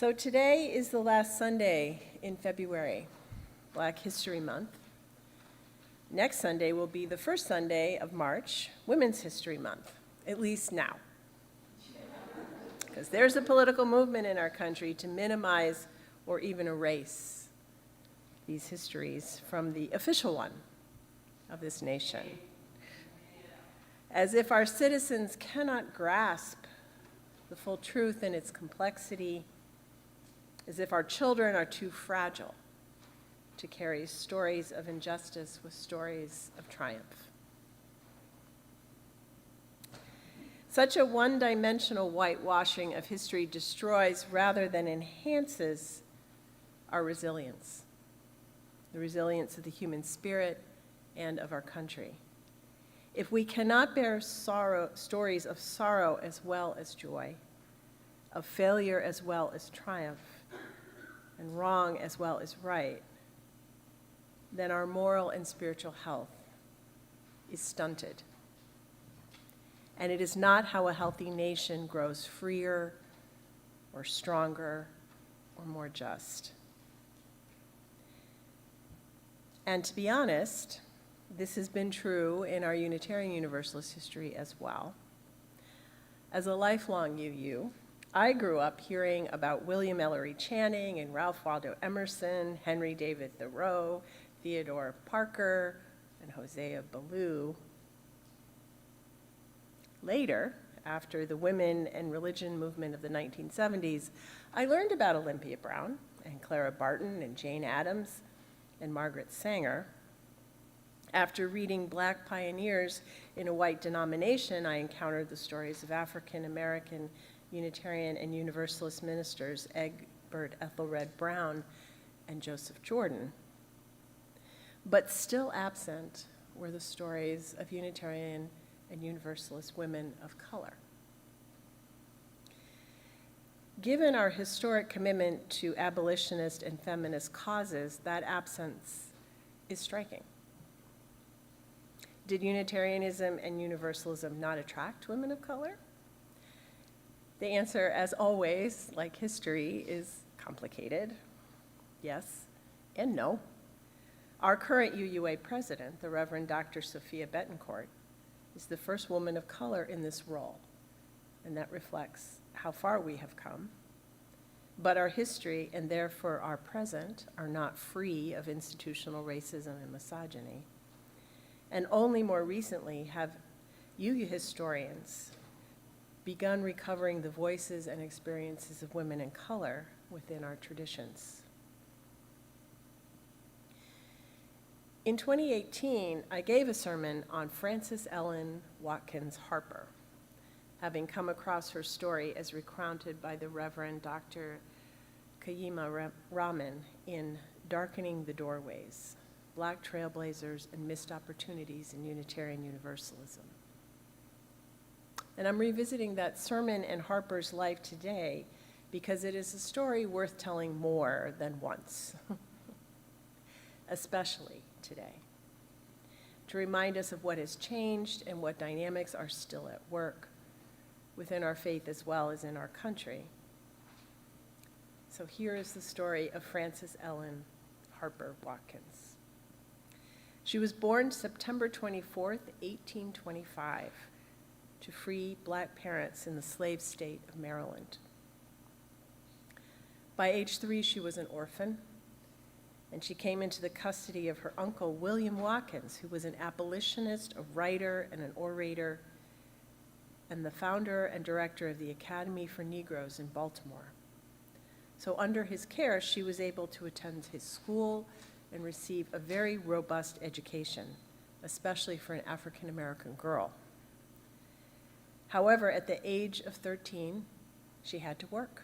So today is the last Sunday in February, Black History Month. Next Sunday will be the first Sunday of March, Women's History Month, at least now. Because there's a political movement in our country to minimize or even erase these histories from the official one of this nation. As if our citizens cannot grasp the full truth and its complexity, as if our children are too fragile to carry stories of injustice with stories of triumph. Such a one-dimensional whitewashing of history destroys rather than enhances our resilience, the resilience of the human spirit and of our country. If we cannot bear stories of sorrow as well as joy, of failure as well as triumph, and wrong as well as right, then our moral and spiritual health is stunted. And it is not how a healthy nation grows freer or stronger or more just. And to be honest, this has been true in our Unitarian Universalist history as well. As a lifelong UU, I grew up hearing about William Ellery Channing and Ralph Waldo Emerson, Henry David Thoreau, Theodore Parker, and Hosea Ballou. Later, after the women and religion movement of the 1970s, I learned about Olympia Brown and Clara Barton and Jane Addams and Margaret Sanger. After reading Black Pioneers in a White Denomination, I encountered the stories of African American Unitarian and Universalist ministers Egbert Ethelred Brown and Joseph Jordan. But still absent were the stories of Unitarian and Universalist women of color. Given our historic commitment to abolitionist and feminist causes, that absence is striking. Did Unitarianism and Universalism not attract women of color? The answer, as always, like history, is complicated. Yes and no. Our current UUA president, the Reverend Dr. Sophia Betancourt, is the first woman of color in this role, and that reflects how far we have come. But our history, and therefore our present, are not free of institutional racism and misogyny. And only more recently have UU historians begun recovering the voices and experiences of women in color within our traditions. In 2018, I gave a sermon on Frances Ellen Watkins Harper, having come across her story as recounted by the Reverend Dr. Kayima Rahman in Darkening the Doorways, Black Trailblazers and Missed Opportunities in Unitarian Universalism. And I'm revisiting that sermon and Harper's life today because it is a story worth telling more than once, especially today, to remind us of what has changed and what dynamics are still at work within our faith as well as in our country. So here is the story of Frances Ellen Harper Watkins. She was born September 24th, 1825, to free Black parents in the slave state of Maryland. By age 3, she was an orphan, and she came into the custody of her uncle, William Watkins, who was an abolitionist, a writer, and an orator, and the founder and director of the Academy for Negroes in Baltimore. So under his care, she was able to attend his school and receive a very robust education, especially for an African American girl. However, at the age of 13, she had to work.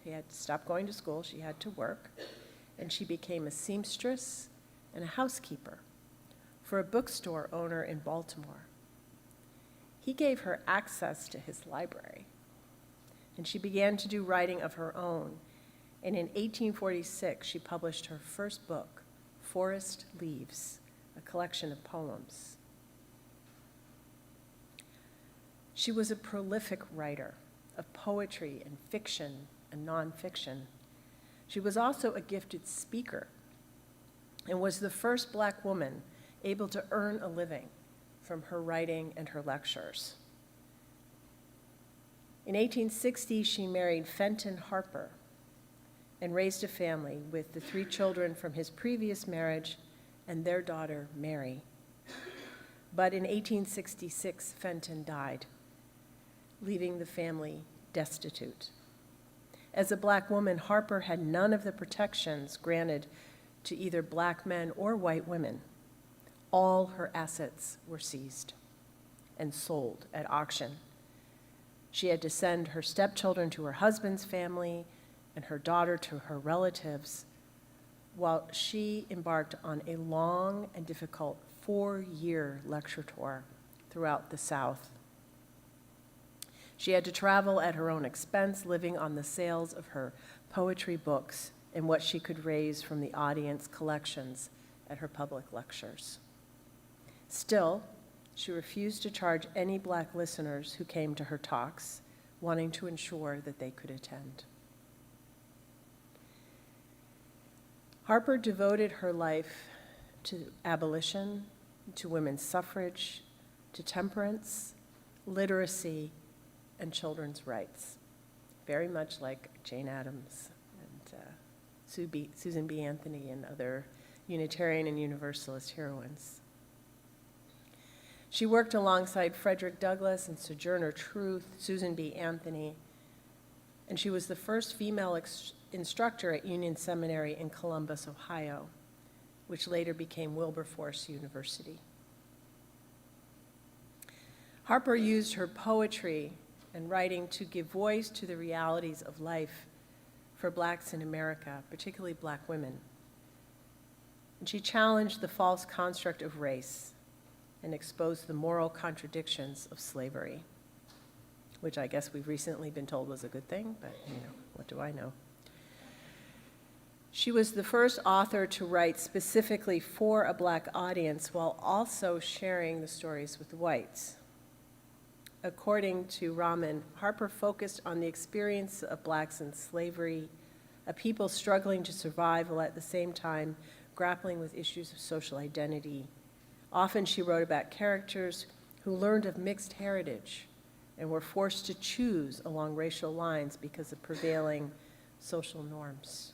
She had to stop going to school, she had to work, and she became a seamstress and a housekeeper for a bookstore owner in Baltimore. He gave her access to his library, and she began to do writing of her own. And in 1846, she published her first book, Forest Leaves, a collection of poems. She was a prolific writer of poetry and fiction and nonfiction. She was also a gifted speaker and was the first Black woman able to earn a living from her writing and her lectures. In 1860, she married Fenton Harper and raised a family with the 3 children from his previous marriage and their daughter, Mary. But in 1866, Fenton died, leaving the family destitute. As a Black woman, Harper had none of the protections granted to either Black men or white women. All her assets were seized and sold at auction. She had to send her stepchildren to her husband's family and her daughter to her relatives, while she embarked on a long and difficult 4-year lecture tour throughout the South. She had to travel at her own expense, living on the sales of her poetry books and what she could raise from the audience collections at her public lectures. Still, she refused to charge any Black listeners who came to her talks, wanting to ensure that they could attend. Harper devoted her life to abolition, to women's suffrage, to temperance, literacy, and children's rights, very much like Jane Addams and Susan B. Anthony and other Unitarian and Universalist heroines. She worked alongside Frederick Douglass and Sojourner Truth, Susan B. Anthony, and she was the first female instructor at Union Seminary in Columbus, Ohio, which later became Wilberforce University. Harper used her poetry and writing to give voice to the realities of life for Blacks in America, particularly Black women. And she challenged the false construct of race and exposed the moral contradictions of slavery, which I guess we've recently been told was a good thing, but what do I know? She was the first author to write specifically for a Black audience while also sharing the stories with whites. According to Rahman, Harper focused on the experience of Blacks in slavery, a people struggling to survive while at the same time grappling with issues of social identity. Often she wrote about characters who learned of mixed heritage and were forced to choose along racial lines because of prevailing social norms.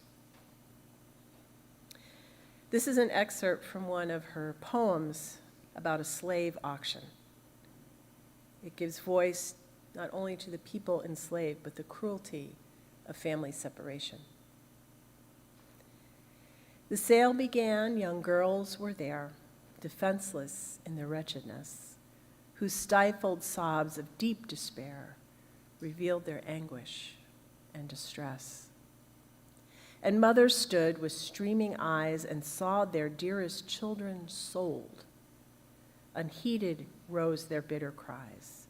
This is an excerpt from one of her poems about a slave auction. It gives voice not only to the people enslaved, but the cruelty of family separation. The sale began, young girls were there, defenseless in their wretchedness, whose stifled sobs of deep despair revealed their anguish and distress. And mothers stood with streaming eyes and saw their dearest children sold. Unheeded rose their bitter cries,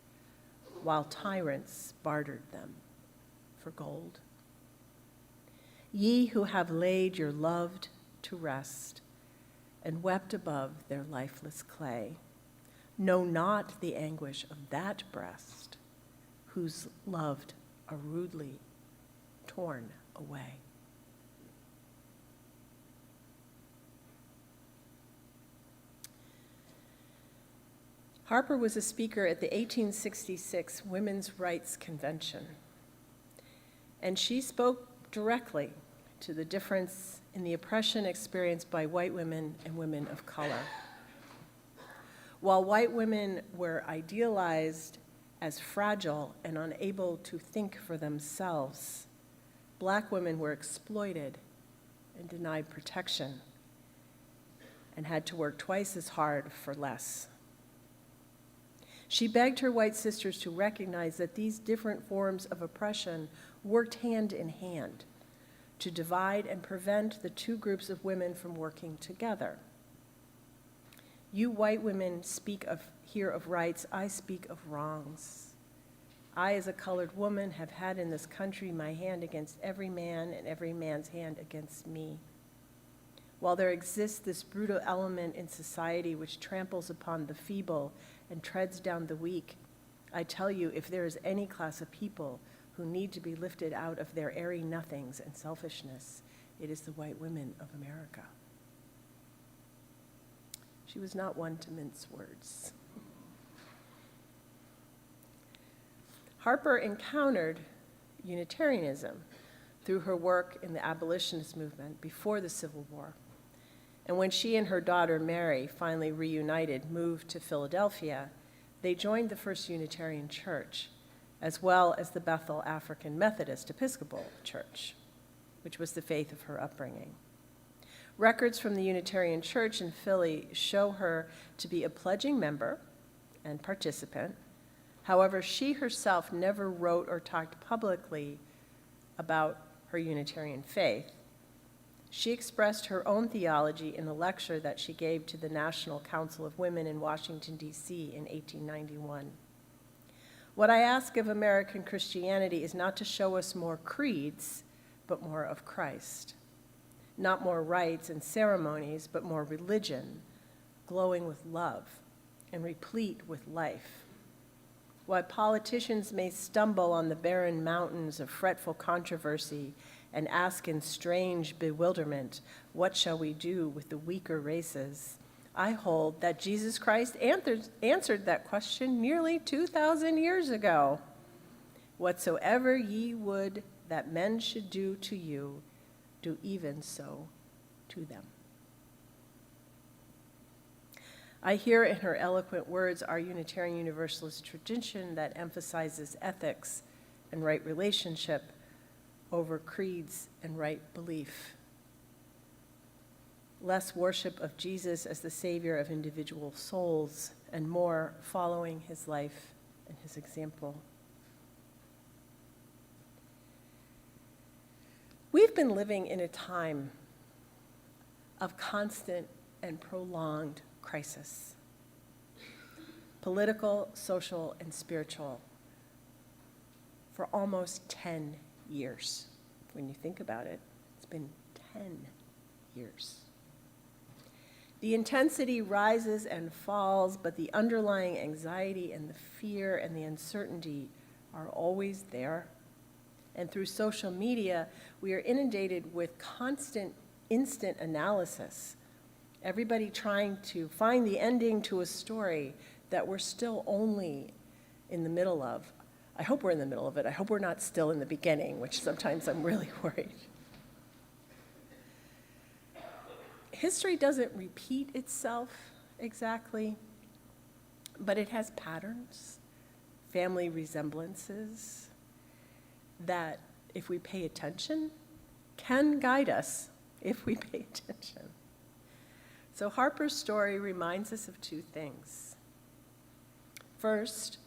while tyrants bartered them for gold. Ye who have laid your loved to rest and wept above their lifeless clay, know not the anguish of that breast whose loved are rudely torn away. Harper was a speaker at the 1866 Women's Rights Convention, and she spoke directly to the difference in the oppression experienced by white women and women of color. While white women were idealized as fragile and unable to think for themselves, Black women were exploited and denied protection and had to work twice as hard for less. She begged her white sisters to recognize that these different forms of oppression worked hand in hand to divide and prevent the two groups of women from working together. You white women speak here of rights, I speak of wrongs. I, as a colored woman, have had in this country my hand against every man and every man's hand against me. While there exists this brutal element in society which tramples upon the feeble and treads down the weak, I tell you, if there is any class of people who need to be lifted out of their airy nothings and selfishness. It is the white women of America. She was not one to mince words. Harper encountered Unitarianism through her work in the abolitionist movement before the Civil War. And when she and her daughter Mary, finally reunited, moved to Philadelphia, they joined the First Unitarian Church, as well as the Bethel African Methodist Episcopal Church, which was the faith of her upbringing. Records from the Unitarian Church in Philly show her to be a pledging member and participant. However, she herself never wrote or talked publicly about her Unitarian faith. She expressed her own theology in a lecture that she gave to the National Council of Women in Washington, D.C. in 1891. What I ask of American Christianity is not to show us more creeds, but more of Christ. Not more rites and ceremonies, but more religion, glowing with love and replete with life. While politicians may stumble on the barren mountains of fretful controversy and ask in strange bewilderment, what shall we do with the weaker races? I hold that Jesus Christ answered that question nearly 2,000 years ago. Whatsoever ye would that men should do to you, do even so to them. I hear in her eloquent words our Unitarian Universalist tradition that emphasizes ethics and right relationship over creeds and right belief. Less worship of Jesus as the Savior of individual souls, and more following his life and his example. We've been living in a time of constant and prolonged crisis. Political, social, and spiritual for almost 10 years. When you think about it, it's been 10 years. The intensity rises and falls, but the underlying anxiety and the fear and the uncertainty are always there. And through social media, we are inundated with constant, instant analysis. Everybody trying to find the ending to a story that we're still only in the middle of. I hope we're in the middle of it. I hope we're not still in the beginning, which sometimes I'm really worried. History doesn't repeat itself exactly, but it has patterns, family resemblances, that if we pay attention, can guide us if we pay attention. So Harper's story reminds us of two things. First,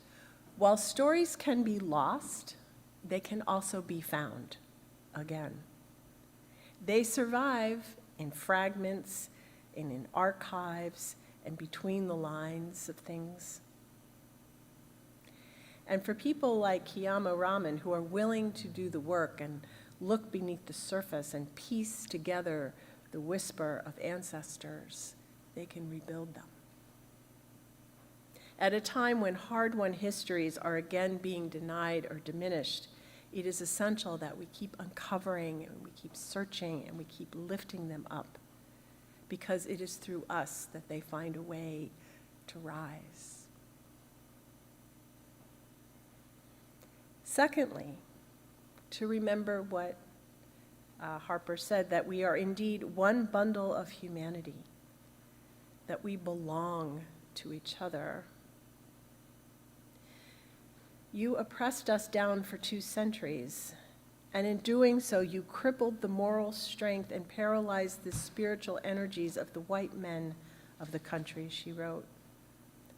while stories can be lost, they can also be found again. They survive in fragments and in archives and between the lines of things. And for people like Kiyama Raman, who are willing to do the work and look beneath the surface and piece together the whisper of ancestors, they can rebuild them. At a time when hard-won histories are again being denied or diminished, it is essential that we keep uncovering and we keep searching and we keep lifting them up, because it is through us that they find a way to rise. Secondly, to remember what Harper said, that we are indeed one bundle of humanity, that we belong to each other. You oppressed us down for 2 centuries, and in doing so, you crippled the moral strength and paralyzed the spiritual energies of the white men of the country, she wrote.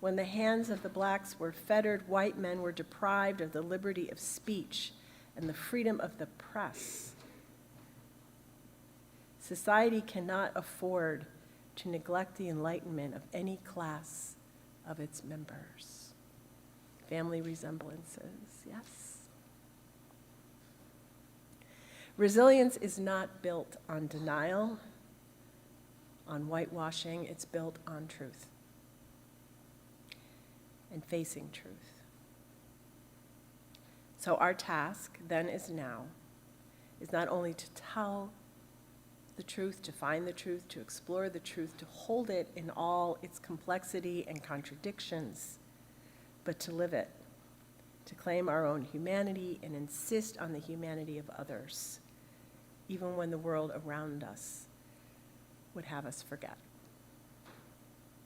When the hands of the blacks were fettered, white men were deprived of the liberty of speech and the freedom of the press. Society cannot afford to neglect the enlightenment of any class of its members. Family resemblances, yes. Resilience is not built on denial, on whitewashing. It's built on truth and facing truth. So our task then is now, is not only to tell the truth, to find the truth, to explore the truth, to hold it in all its complexity and contradictions, but to live it, to claim our own humanity and insist on the humanity of others, even when the world around us would have us forget.